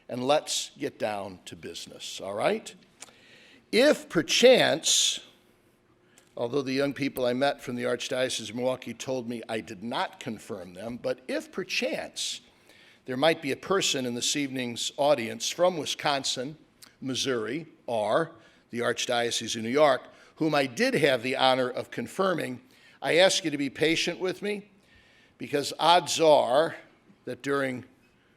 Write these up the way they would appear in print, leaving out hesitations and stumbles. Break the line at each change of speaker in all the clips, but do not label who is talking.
and let's get down to business, all right? If perchance, although the young people I met from the Archdiocese of Milwaukee told me I did not confirm them, but if perchance there might be a person in this evening's audience from Wisconsin, Missouri, or the Archdiocese of New York, whom I did have the honor of confirming, I ask you to be patient with me, because odds are that during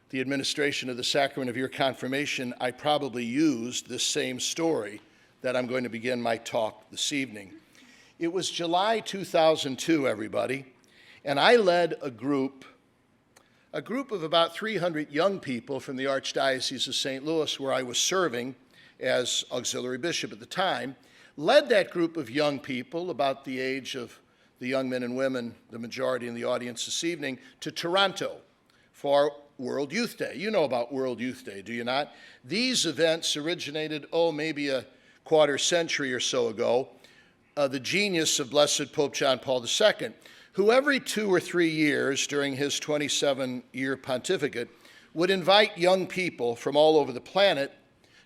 the administration of the sacrament of your confirmation, I probably used this same story that I'm going to begin my talk this evening. It was July 2002, everybody, and I led a group of about 300 young people from the Archdiocese of St. Louis, where I was serving as auxiliary bishop at the time, led that group of young people, about the age of the young men and women, the majority in the audience this evening, to Toronto for World Youth Day. You know about World Youth Day, do you not? These events originated, maybe a quarter century or so ago, the genius of Blessed Pope John Paul II, who every 2 or 3 years during his 27-year pontificate would invite young people from all over the planet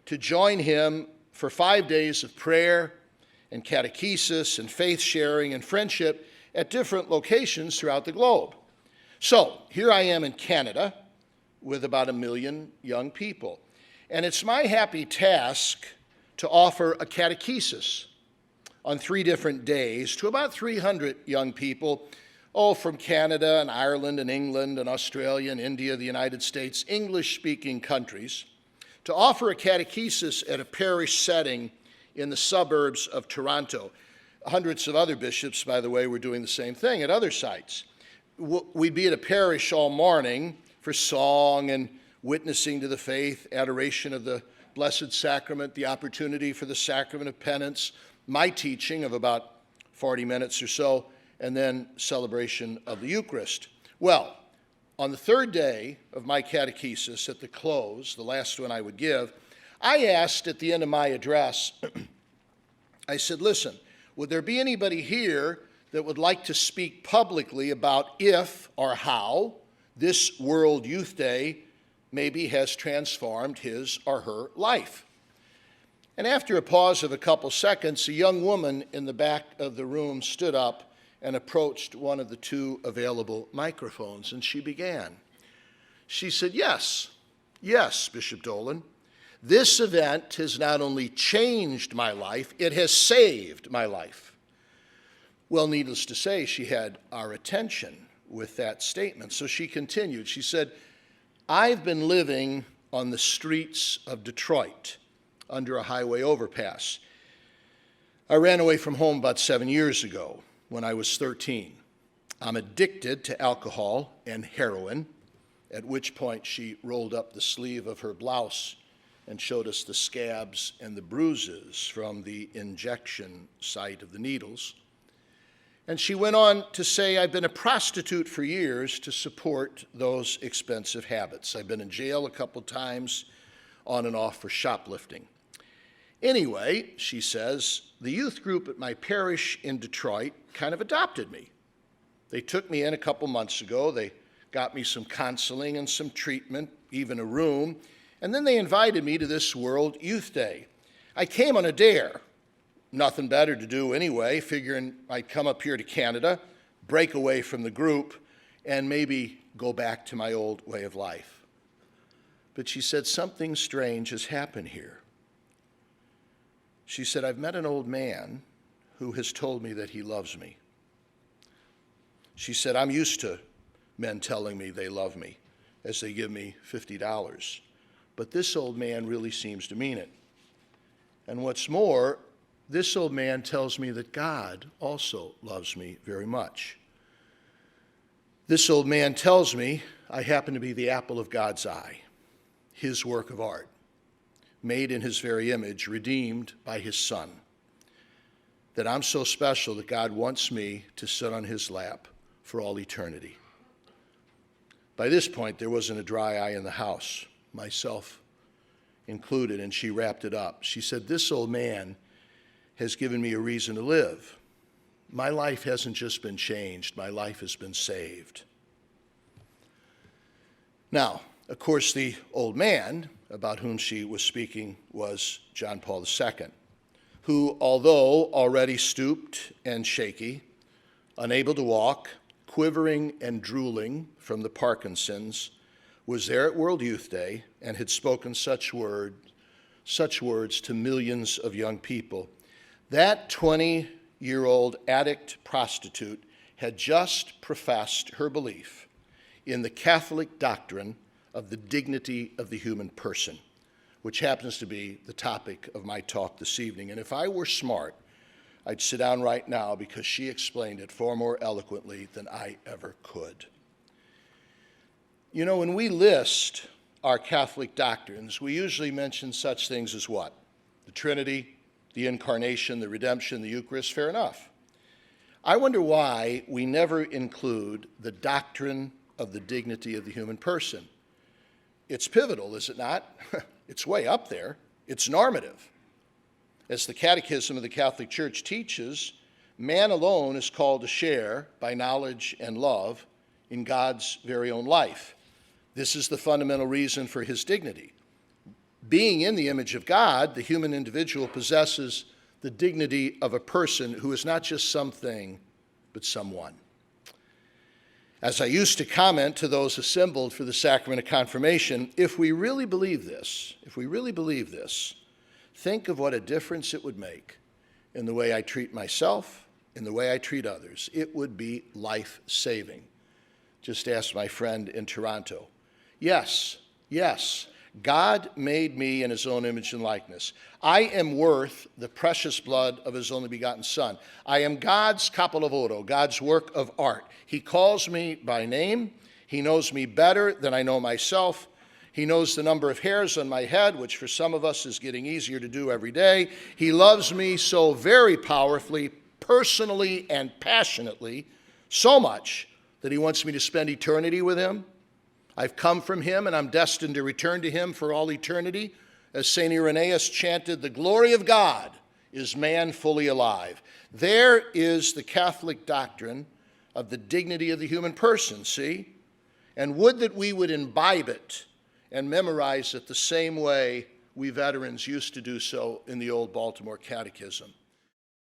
to join him for 5 days of prayer and catechesis and faith sharing and friendship at different locations throughout the globe. So here I am in Canada with about 1 million young people. And it's my happy task to offer a catechesis on 3 different days to about 300 young people, from Canada and Ireland and England and Australia and India, the United States, English-speaking countries, to offer a catechesis at a parish setting in the suburbs of Toronto. Hundreds of other bishops, by the way, were doing the same thing at other sites. We'd be at a parish all morning for song and witnessing to the faith, adoration of the Blessed Sacrament, the opportunity for the Sacrament of Penance, my teaching of about 40 minutes or so, and then celebration of the Eucharist. Well, on the 3rd day of my catechesis, at the close, the last one I would give, I asked at the end of my address, I said, listen, would there be anybody here that would like to speak publicly about if or how this World Youth Day maybe has transformed his or her life? And after a pause of a couple seconds, a young woman in the back of the room stood up and approached one of the 2 available microphones, and she began. She said, yes, Bishop Dolan, this event has not only changed my life, it has saved my life. Well, needless to say, she had our attention with that statement. So she continued. She said, I've been living on the streets of Detroit under a highway overpass. I ran away from home about 7 years ago when I was 13. I'm addicted to alcohol and heroin, at which point she rolled up the sleeve of her blouse and showed us the scabs and the bruises from the injection site of the needles. And she went on to say, I've been a prostitute for years to support those expensive habits. I've been in jail a couple times, on and off for shoplifting. Anyway, she says, the youth group at my parish in Detroit kind of adopted me. They took me in a couple months ago. They got me some counseling and some treatment, even a room, and then they invited me to this World Youth Day. I came on a dare. Nothing better to do anyway, figuring I'd come up here to Canada, break away from the group, and maybe go back to my old way of life. But she said, something strange has happened here. She said, I've met an old man who has told me that he loves me. She said, I'm used to men telling me they love me as they give me $50. But this old man really seems to mean it. And what's more, this old man tells me that God also loves me very much. This old man tells me I happen to be the apple of God's eye, his work of art, made in his very image, redeemed by his Son, that I'm so special that God wants me to sit on his lap for all eternity. By this point, there wasn't a dry eye in the house, myself included, and she wrapped it up. She said, this old man has given me a reason to live. My life hasn't just been changed, my life has been saved. Now, of course, the old man about whom she was speaking was John Paul II, who, although already stooped and shaky, unable to walk, quivering and drooling from the Parkinson's, was there at World Youth Day and had spoken such words to millions of young people. That 20-year-old addict prostitute had just professed her belief in the Catholic doctrine of the dignity of the human person, which happens to be the topic of my talk this evening. And if I were smart, I'd sit down right now because she explained it far more eloquently than I ever could. You know, when we list our Catholic doctrines, we usually mention such things as what? The Trinity, the Incarnation, the Redemption, the Eucharist, fair enough. I wonder why we never include the doctrine of the dignity of the human person. It's pivotal, is it not? It's way up there. It's normative. As the Catechism of the Catholic Church teaches, man alone is called to share by knowledge and love in God's very own life. This is the fundamental reason for his dignity. Being in the image of God, the human individual possesses the dignity of a person who is not just something, but someone. As I used to comment to those assembled for the sacrament of confirmation, if we really believe this, think of what a difference it would make in the way I treat myself, in the way I treat others. It would be life-saving. Just ask my friend in Toronto. Yes, God made me in his own image and likeness. I am worth the precious blood of his only begotten Son. I am God's capolavoro, God's work of art. He calls me by name. He knows me better than I know myself. He knows the number of hairs on my head, which for some of us is getting easier to do every day. He loves me so very powerfully, personally and passionately, so much that he wants me to spend eternity with him. I've come from him, and I'm destined to return to him for all eternity. As St. Irenaeus chanted, the glory of God is man fully alive. There is the Catholic doctrine of the dignity of the human person, see? And would that we would imbibe it and memorize it the same way we veterans used to do so in the old Baltimore Catechism.